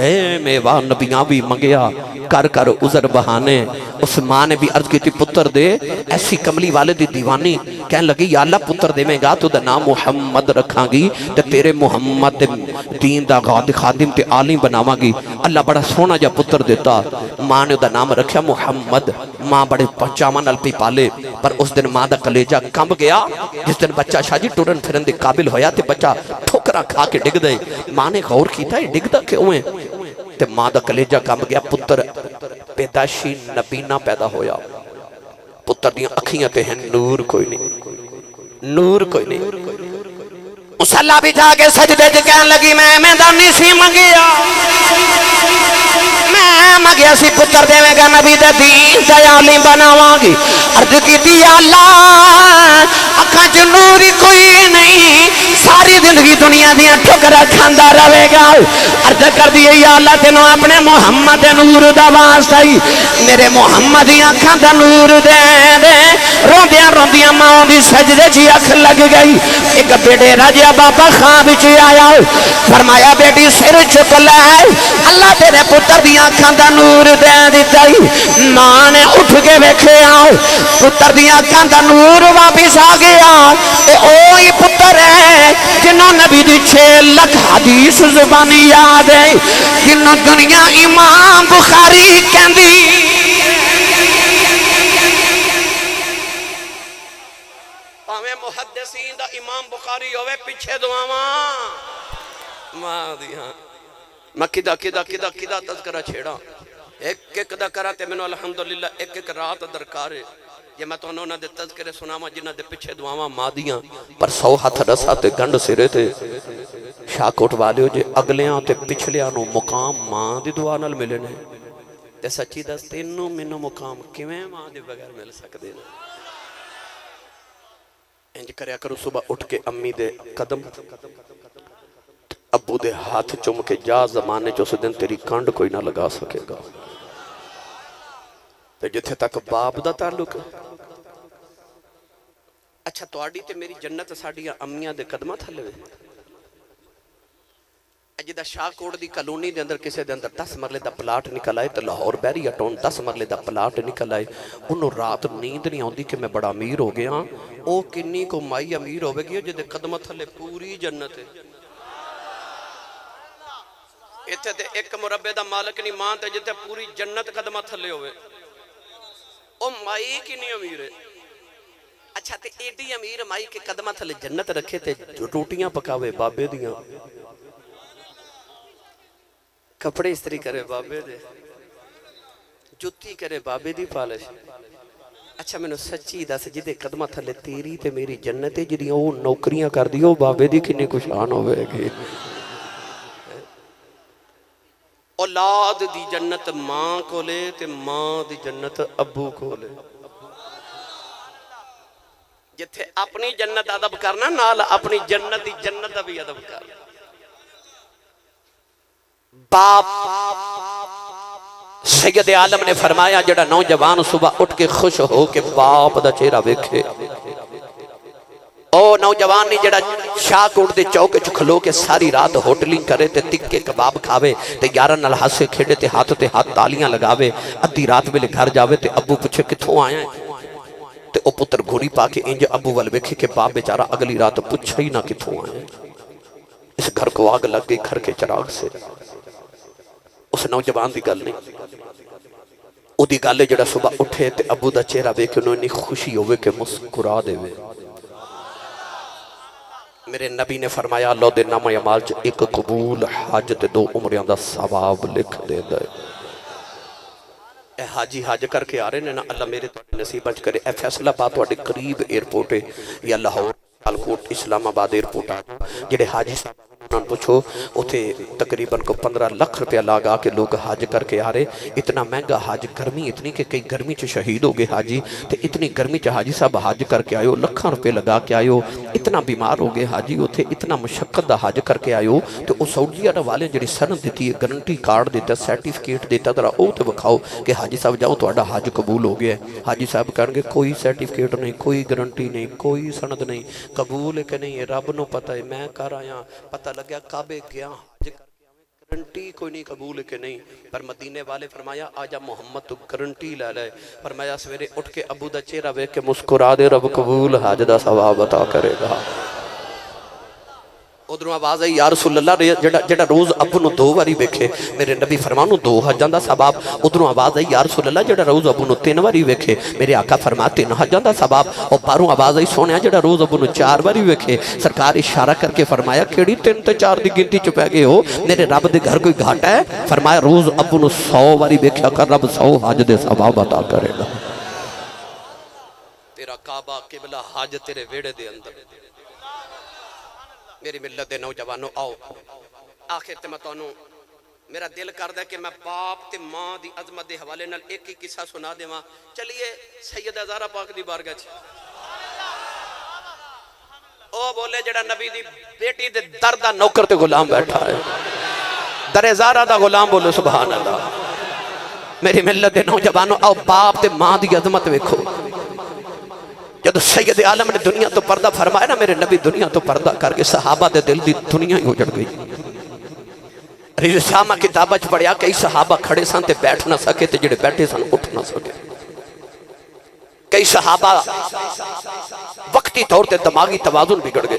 S1: اے میوہ نبیاں بھی منگیا کر کر عذر بہانے. اس ماں نے بھی عرض کی تھی پتر دے. ایسی کملی والے دی دیوانی کہنے لگی یا اللہ پتر دے میں گا تو دا نام محمد رکھاں گی تے تیرے محمد دین دا خادم تے عالم بناواں گی. اللہ بڑا سونا جا پتر دیتا. ماں نے دا نام رکھیا محمد. ماں بڑے پچاواں نال پی پالے پر اس دن ماں دا کلیجہ کمب گیا. جس دن بچہ شاہ جی ٹورن پھرن دے قابل ہویا تے بچہ ٹھوکرا کھا کے ڈگ دے. ماں نے غور کیتا ہے ڈگ دا کیوں ہے تے ماں دا کلیجہ کمب گیا. پتر پیدائشی نبینا پیدا ہویا. پتر دیاں اکھیاں تے ہیں نور کوئی نہیں. نور کوئی نہیں. مصلی بھی جا کے سجدے جو کہنے لگی میں دانی سی منگیا. میں مگیا سی پتر دے میں گا نبی دے دین تے عالم بناواں گی. عرض کی تھی اللہ اکھاں چ نور ہی کوئی نہیں ساری زندگی دنیا دیاں ٹھکرا کھاندا رہے گا. عرض کر دی یا اللہ تینوں اپنے محمد نور دا واسطہ ہی میرے محمد دی اکھاں دا نور دے دے. روندیاں روندیاں ماں دی سجدے چ اکھ لگ گئی. ایک بیٹے راجا بابا خواب وچ آیا فرمایا بیٹی سر چک لے اللہ تیرے پتر دی اکھاں دا نور دے دتا. ماں نے اٹھ کے ویکھیا پتر دی اکھاں دا نور واپس آ گیا. اے اوہی پتر ہے جنہوں نبی دی 6 لکھ حدیث زبانی یاد ہے جنہوں دنیا امام بخاری کہندی. پاویں محدثین دا امام بخاری ہوئے پیچھے دعاواں ماں دیاں. میں کدا تذکرہ چھیڑا ایک دا کرا تے منو الحمدللہ ایک رات درکارے. یہ میں تو انہوں دے تذکرے سناواں جنہ دے پچھے دعاواں مادیاں پر 100 ہاتھ رسا تے گنڈ سرے تے شاکوٹ والیو جے اگلیاں تے پچھلیاں نو مقام ماں دی دعا نال ملے نے تے سچی دس تینوں مینوں مقام کیویں ماں دے بغیر مل سکدے نے انج کریا کرو صبح اٹھ کے امی دے قدم ابو دے ہاتھ چم کے جا زمانے جو اس دن تیری کانڈ کوئی نہ لگا سکے گا تے جتھے تک باپ دا تعلق اچھا تواڈی تے میری جنت ساڈیاں امیاں دے قدماں تھلے وے جدہ شاہ کوٹ دی کالونی دے اندر کسے دے اندر 10 مرلے دا پلاٹ نکل آئے تو لاہور بیری اٹون 10 مرلے دا پلاٹ نکل آئے انہوں رات نیند نہیں آؤں دی کہ میں بڑا امیر ہو گیا او کنی کو مائی امیر ہوئے گی جدے قدمہ تھلے پوری جنت ہے اتھے تے ایک مربع دا مالک نہیں مانتے جدے پوری جنت قدمہ تھلے ہوئے او مائی کنی امیر ہے اچھا تے ایڈی امیر مائی کے قدمہ تھلے جنت رکھے تے روٹیاں پکاوے بابے دیاں کپڑے استری کرے بابے دے جتی کرے بابے دی پالش اچھا میں نے سچی دس جدے قدمہ تھلے تیری تے میری جنت جدی او نوکریاں کر دیو بابے دی کنے کشان ہوئے گی اولاد دی جنت ماں کو لے تے ماں دی جنت ابو کو لے جتھے اپنی جنت ادب کرنا نال اپنی جنت دی جنت بھی ادب کرنا باپ سید عالم نے فرمایا جڑا نوجوان صبح اٹھ کے خوش ہو کہ باپ دا چہرہ ویکھے او نوجوان نے جڑا شاہ کوٹ دے چوک وچ کھلو کے ساری رات ہوٹلنگ کرے تے تکے کباب کھاوے تے یاراں نال ہاسے کھیڈے تے ہاتھ تالیاں لگاوے ادھی رات ویلے گھر جاوے تے ابو پوچھے کتھوں آیا ہے تے او پتر گھوڑی پا کے انج ابو ول ویکھے کہ باپ بیچارہ اگلی رات پوچھا ہی نہ کتھوں آیا اس گھر کو آگ لگ گئی گھر کے چراغ سے اس نوجوان دی گل نہیں او دی گل جڑا صبح اٹھے تے ابو دا چہرہ ویکھ انہوں نے خوشی ہوئے کہ مسکرا دے وے میرے نبی نے فرمایا اللہ دے نام اعمال چ ایک قبول حج تے 2 عمریاں دا ثواب لکھ دے دے اے حاجی حج کر کے آ رہے ہیں نا اللہ میرے تو نصیب بچ کرے اے فیصلہ بات تواڈے قریب ایئرپورٹ ہے یا لاہور سیالکوٹ اسلام آباد ایئرپورٹ آ جڑے حاجی صاحب انہوں پوچھو اتھے تقریباً کو 15 لاکھ روپیہ لاگا کے لوگ حج کر کے آ رہے اتنا مہنگا حج گرمی اتنی کہ کئی گرمی چ شہید ہو گئے حاجی تے اتنی گرمی چ حاجی صاحب حج کر کے آئے ہو لکھاں روپے لگا کے آئے ہو اتنا بیمار ہو گئے حاجی اتھے اتنا مشقت دا حج کر کے آئے ہو تو او سعودی عرب والے جڑی سند دیتی ہے گارنٹی کارڈ دیتا سرٹیفکیٹ دیتا ذرا او تے بکھاؤ کہ حاجی صاحب جاؤ تہاڈا حج قبول ہو گیا ہے حاجی صاحب کہن گے کوئی سرٹیفکیٹ نہیں کوئی گارنٹی نہیں کوئی سند نہیں قبول ہے کہ نہیں رب نو پتہ ہے میں کر آیا پتہ لگیا کعبے گیا حج کر کے گارنٹی کوئی نہیں قبول کہ نہیں پر مدینے والے فرمایا آجا محمد تو گارنٹی لے لے فرمایا سویرے اٹھ کے ابو دا چہرہ ویکھ کے مسکرا دے رب قبول حج دا ثواب عطا کرے گا ادھروں آواز آئی یا رسول اللہ جڑا روز ابو نو 2 واری ویکھے میرے نبی فرمانو 2 حجاں دا ثواب ادھروں آواز آئی یا رسول اللہ جڑا روز ابو نو 3 واری ویکھے میرے آقا فرماتے 3 حجاں دا ثواب اور باروں آواز آئی سونیا جڑا روز ابو نو 4 واری ویکھے سرکار اشارہ کر کے فرمایا کیڑی 3 تے 4 دی گنتی چ پے گئے ہو میرے رب دے گھر کوئی گھاٹا ہے فرمایا روز ابو نو 100 واری ویکھیا کر رب 100 حج دے ثواب عطا کرے گا تیرا کعبہ قبلہ حج تیرے ویڑے دے اندر میری ملت دے نوجوانوں آؤ آخر تے میں تانوں میرا دل کردا ہے کہ میں باپ تے ماں دی عظمت دے حوالے نال ایک ہی قصہ سنا دیواں چلیے سیدہ زہرا پاک دی بارگاہ چ او بولے جڑا نبی دی بیٹی دے در دا نوکر تے غلام بیٹھا ہے در زہرا دا غلام بولو سبحان اللہ میری ملت دے نوجوانوں آؤ باپ تے ماں دی عظمت ویکھو جب سید عالم نے دنیا تو پردہ فرمایا نا میرے نبی دنیا تو پردہ کر کے صحابہ دے دل دی دنیا ہی اجڑ گئی رسالہ کتابہ چ پڑھیا کئی صحابہ کھڑے سن تے بیٹھ نہ سکے تے جڑے بیٹھے سن اٹھ نہ سکے کئی صحابہ وقتی طور تے دماغی توازن بگڑ گئے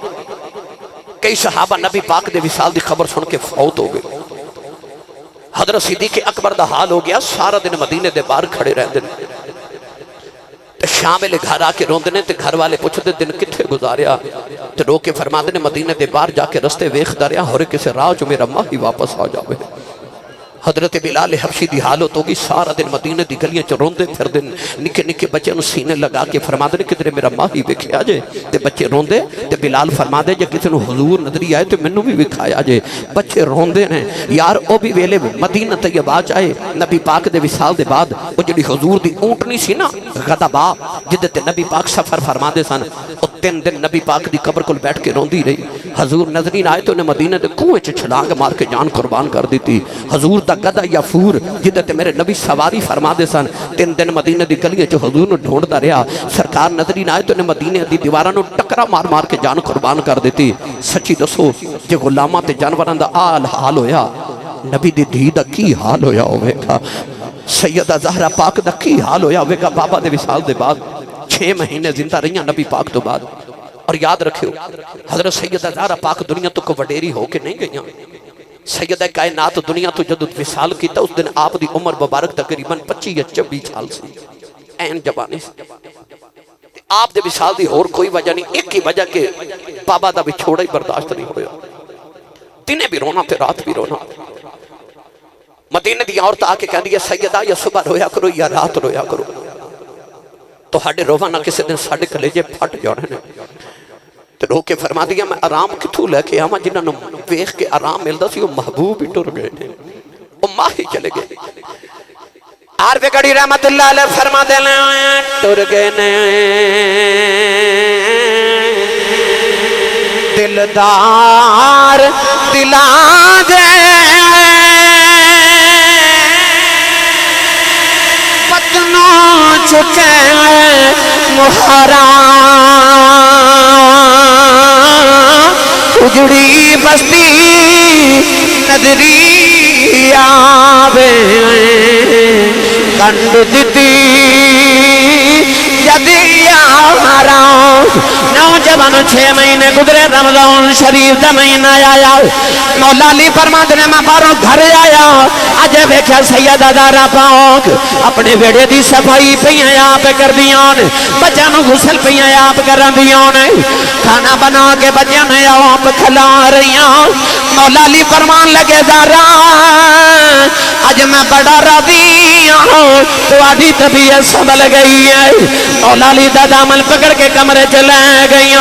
S1: کئی صحابہ نبی پاک دے وصال دی خبر سن کے فوت ہو گئے حضرت صدیق اکبر دا حال ہو گیا سارا دن مدینے دے باہر کھڑے رہندے شام لے گھر آ کے روندنے تے گھر والے پوچھتے دن کتھے گزاریا تے رو کے فرماندے نے مدینے دے باہر جا کے رستے ویکھدا رہیا ہورے کسے راہ چ میرا ماں ہی واپس آ جاوے حضرت بلال حبشی دی حالت ہوگی سارا دن مدینے دی گلیاں چ روندے پھر دن نکے نکے بچے نو سینے لگا کے فرما دے کدھر میرا ماہی وکھیا جے تے بچے روندے تے بلال فرما دے جے کسی نو حضور نظری آئے تے مینوں بھی وکھایا جے بچے روندے نے یار او بھی ویلے مدینہ طیبہ آئے نبی پاک دے وصال دے بعد او جڑی حضور دی اونٹنی سی نا غضبا جدے تے نبی پاک سفر فرما دے سن او 3 دن نبی پاک دی قبر کول بیٹھ کے روندی رہی حضور نظری نہ آئے تو انہیں مدینہ دے کنویں چ چھلانگ مار کے جان قربان کر دیتی حضور دا گدا یا فور جدے تے میرے نبی سواری فرما دے سن 3 دن مدینہ دی گلیاں چ حضور نو ڈھونڈدا رہیا سرکار نظری نہ آئے تو انہیں مدینہ دی دیواراں نو ٹکرا مار مار کے جان قربان کر دیتی سچی دسو جے غلاماں تے جانوراں دا حال ہویا نبی دی دھی دا کی حال ہویا ہوے گا سیدہ زہرا پاک دا کی حال ہویا ہوے گا بابا دے وصال دے بعد 6 مہینے زندہ رہیاں نبی پاک تو بعد اور یاد رکھو حضرت سیدہ زہرا پاک دنیا تو کو وڈیری ہو کے نہیں گئیاں سیدہ کائنات دنیا تو جدو وصال کیتا اس دن آپ دی عمر مبارک تقریباً 25 یا 26 سال سی این جوانی سی آپ دے وصال دی اور کوئی وجہ نہیں ایک ہی وجہ کہ بابا دا بچھوڑا ہی برداشت نہیں ہویا دنے بھی رونا تے رات بھی رونا مدینہ دی عورت آ کے کہہ دیا سیدہ یا صبح رویا کرو یا رات رویا کرو تو ہاڑے روانہ کسی دن ساڑے کلیجے پھٹ جانے نے تو رو کے فرما دیا میں آرام کتھو لے کے آما جنہاں ویخ کے آرام ملدا سی وہ محبوب ہی ٹر گئے نے وہ ماں ہی چلے گئے عارف گڑی رحمت اللہ علیہ فرما دے لیں ٹر گئے نے دلدار دلا دے پتنوں چکے مہارا اجڑی بستی نظری آوے کنڈ دیتی جدی آرا نوجوان 6 مہینے گزرے رمضان شریف دا مہینہ آیا مولا علی فرماند نے میں باروں گھر آیا اج ویکھیا سیدہ زہرا پاک اپنے ویڑے دی صفائی پیاں آپ کر دیاں بچیاں نو غسل پیاں آپ کراندیاں کھانا بنا کے بچیاں نے آپ کھلا رہیاں مولا علی فرمان لگے زہرا اج میں بڑا راضی ہوں تو آدھی طبیعت سنبھل گئی ہے مولا علی دا دامن پکڑ کے کمرے چلے گئی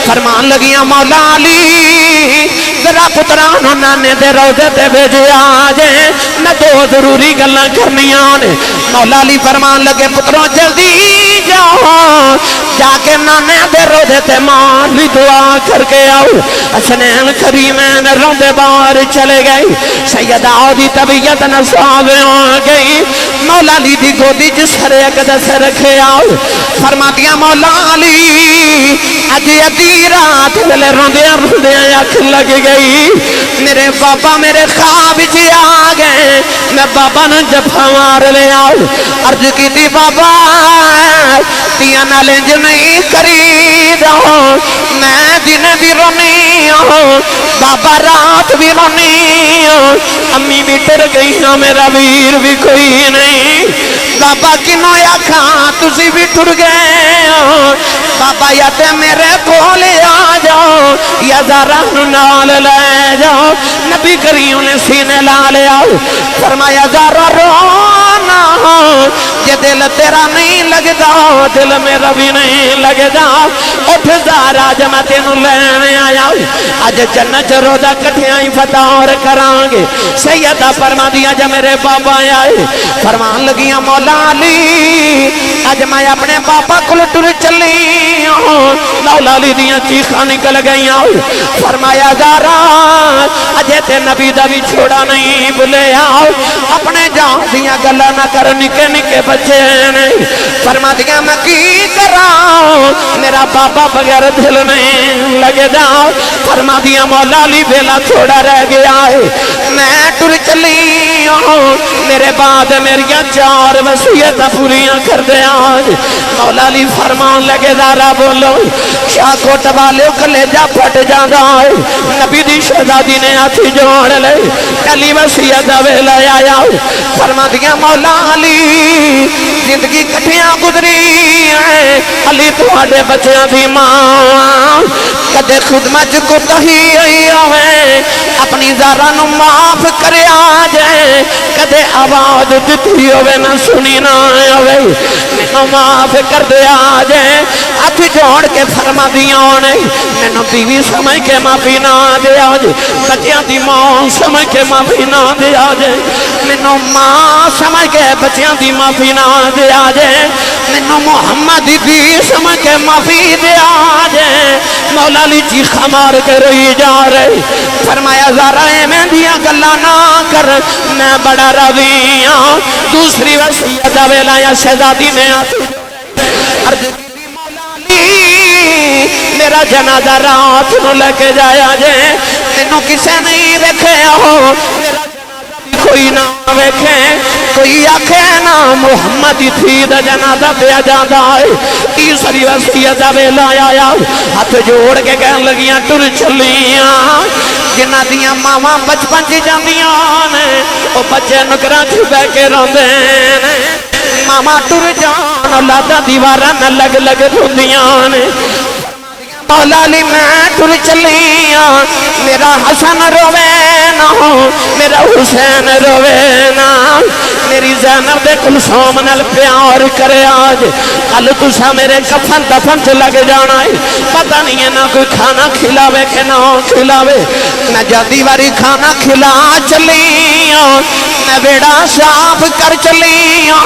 S1: فرمان لگیاں مولا علی ذرا پترانو نانے دے روزے تے بھیجے آجے میں 2 ضروری گلاں کرنیاں نے مولا علی فرمان لگے پتروں جلدی جاؤ جا کے نانے دے روزے تے مالی دعا کر کے آؤ حسنین کریمین روندے باہر چلے گئی سیدہ دی طبیعت نصاب ہو گئی مولا علی دی گودی جس سر اقدس رکھے آؤ فرما دیا مولا علی اج ادھی رات ویلے روندیاں روندیاں اکھ لگ گئی میرے بابا میرے خواب جی آ گئے میں بابا نے جفا مار لے آؤ عرض کی تھی بابا دیا نالنج نہیں کری رہو میں دن بھی رونی ہوں بابا رات بھی رونی ہوں امی بھی ٹر گئی ہوں میرا ویر بھی کوئی نہیں بابا کنوں یا کھاں تسی بھی ٹر گئے ہو بابا یا تے میرے کولے آ جاؤ یا زہرا نال لے جاؤ نبی کریم نے سینے لا لے آؤ فرمایا زہرا رونا یہ دل تیرا نہیں لگدا دل میرا بھی نہیں لگدا اٹھ زہرا جب میں تینوں لینے آیا اج جنت روزہ کٹھیاں ہی فتح کران گے سیدہ فرما دیا جب میرے بابا آئے فرمان لگیاں مولا علی اج میں اپنے بابا کو ٹر چلی ہوں مولا علی دیاں چیخاں نکل گئی ہوں فرمایا زہرا اجے تے نبی دا بھی چھوڑا نہیں بھولے آؤ اپنے جان دیاں گلا نہ کر نکے نکے بچے نہیں فرما دیا میں کی کراؤں میرا بابا بغیر دل نہیں لگے جاؤ فرما دیا مولا علی بیلا تھوڑا رہ گیا ہے میں ٹر چلی ہوں میرے بعد میریاں 4 وصیتاں پوریاں کر دے آج مولا علی فرمان لگے زہرا بولو شاہ کوٹ والے کلیجہ پھٹ جانا ہے نبی دی شہزادی نے ہاتھی جوڑ لے کلی وصیت ویلا آیا فرما دیا مولا علی زندگی کٹھیاں گزری ہے علی تھوڑے بچیاں دی ماں کدے خدمت کو تہی ہوئی ہوئے اپنی زہرا نو معاف کرے آجے
S2: میرے آواز دیتی ہوئے نہ سنی نہ ہوئے مینوں معاف کر دیا جے ہاتھ جوڑ کے فرما دیا نے مینوں بیوی سمجھ کے معافی نہ دیا جے بچیاں دی ماں سمجھ کے معافی نہ دیا جے مینوں ماں سمجھ کے بچیاں دی معافی نہ دیا جے مینوں محمد دی سمجھ کے معافی دیا جے مولا علی چیخا مار کے روئی جا رہے فرمایا ذرا میں دیا گلا نہ کر میں بڑا راضی ہوں دوسری وصیت ویلا یا شہزادی نے عرض کی مولا علی میرا جنازہ رات نو لے کے جایا جے تینوں کسے نہیں رکھے ہو میرا کوئی نہ ویکھے کوئی آکھے نا محمد تھی دا جنازہ پیا جاندہ ہے تیسری وصیت ویلا آیا ہاتھ جوڑ کے کہن لگیاں ٹر چلیاں جنہ دیاں ماما بچپن چی جاندیاں نے او بچے نکراں چی بے کے روندے نے ماما ٹر جان اولادا دیواراں نہ لگ لگ روندیاں نے مولا علی میں ٹر چلیاں میرا حسن روے نہ میرا حسین روے نہ میری زینب دے کلثوم نال پیار کرے آج کل تسا میرے کفن دفن سے لگ جانا ہے پتہ نہیں ہے نہ کوئی کھانا کھلاوے کہ نہ کھلاوے میں جاندی واری کھانا کھلا چلیاں میں بیڑا صاف کر چلیاں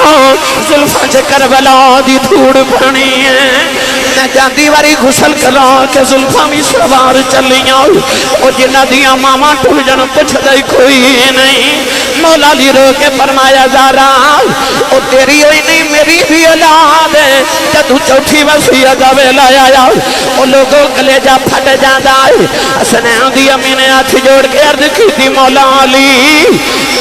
S2: زلفاں چ کربلا دی دھوڑ پڑنی ہے میں جاندی واری غسل کرا کے زلفاں بھی سوار چلیاں او جنہ دیاں ماما ٹر جن پچھ دے کوئی نہیں مولا علی رو کے فرمایا زارا او تیری ہوئی نہیں میری بھی اولاد ہے جدو چوتھی وصیت ویلا آیا او لوگوں گلے جا پھٹ جاندا ہے حسنین دی امی نے ہاتھ جوڑ کے عرض کی تھی مولا علی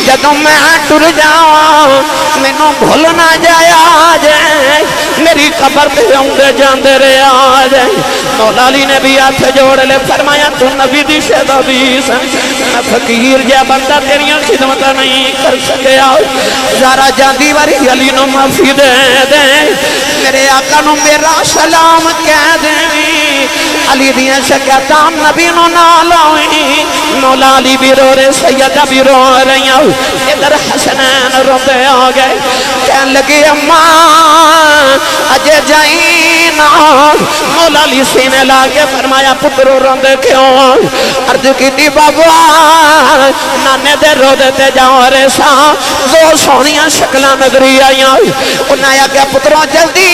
S2: جدو میں ٹر جاؤں مینوں بھول نہ جایا جائے میری قبر پہ ہوندے جاندے رہے آ جائے مولا علی نے بھی ہاتھ جوڑ لے فرمایا تو نبی دی شہزادی میں فقیر جا بندہ تیریاں خدمت نہیں کر سکیا ذرا جاندی واری علی نو معافی دے دے میرے آقا نو میرا سلام کہہ دے علی دیاں شکایتاں نبی نو نہ لاویں مولا علی بھی رو رہے سیدہ بھی رو رہی ادھر حسنین روتے آ گئے کہن لگی اماں اجے جائیں نا مولا علی سینے لاگے فرمایا پترو روندے کیوں عرض کی تھی بابا نانے دے رو دیتے جاؤ رے سا دو سونیاں شکلہ نگری آئیاں انہیں آگیا پتروں جلدی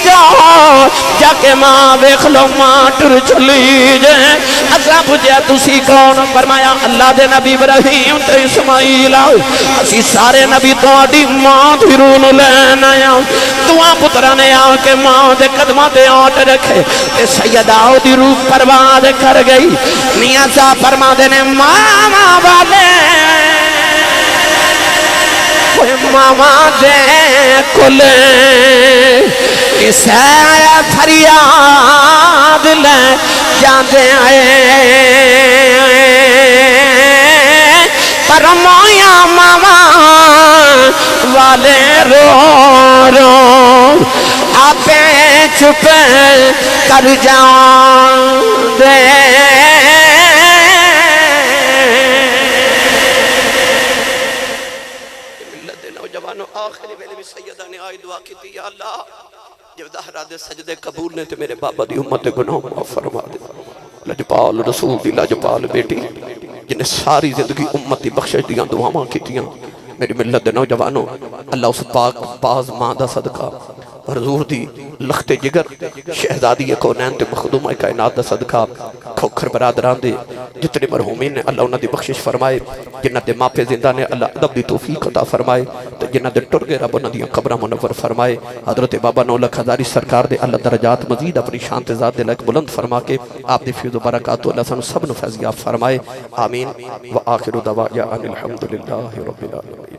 S2: جاؤ جا کے ماں بیکھ لو ماں ٹر چلی جائیں اگلا پوچھا تسی کون فرمایا اللہ دے نبی ابراہیم تے اسماعیل اسی سارے نبی تو آڈی ماں دی رون لین آیا دعا پترہ نے آ کے ماں دے قدمہ دے آٹ رکھے تے سیدہ دی روح پرواد کر گئی میاں صاحب فرما دے نے ماما والے ماما دے کلے اسے فریاد لے جاندے آئے پر مویا ماما والے رو رو آپ چپ کر جاؤں دے ملت نوجوانوں آخری ویلے بھی سیدہ نے آئی دعا کی تھی یا اللہ جب دہرہ دے سجدے قبول نے تو میرے بابا دی امت گناہ معاف فرما دے لجپال رسول دی لجپال بیٹی جنہیں ساری زندگی امتی بخشش دیاں دعاواں کیتیاں میری ملت دے نوجوانوں اللہ اس پاک باز ماں دا صدقہ حضور دی لخت جگر شہزادی کونین تے مخدومہ کائنات دا صدقہ کھوکھر برادران دے جتنے مرحومین نے اللہ انہاں دی بخشش فرمائے جنہ دے ماں پہ زندہ نے اللہ ادب دی توفیق عطا فرمائے تو جنہ دے ٹر گئے رب انہاں دی قبرہ منور فرمائے حضرت بابا نولک ہزاری سرکار دے اللہ درجات مزید اپنی شانت ذات دے لائق بلند فرما کے آپ دے فیض و برکات اللہ سنو سب نو فیضیاب فرمائے آمین و آخر دعوانا الحمدللہ رب العالمین.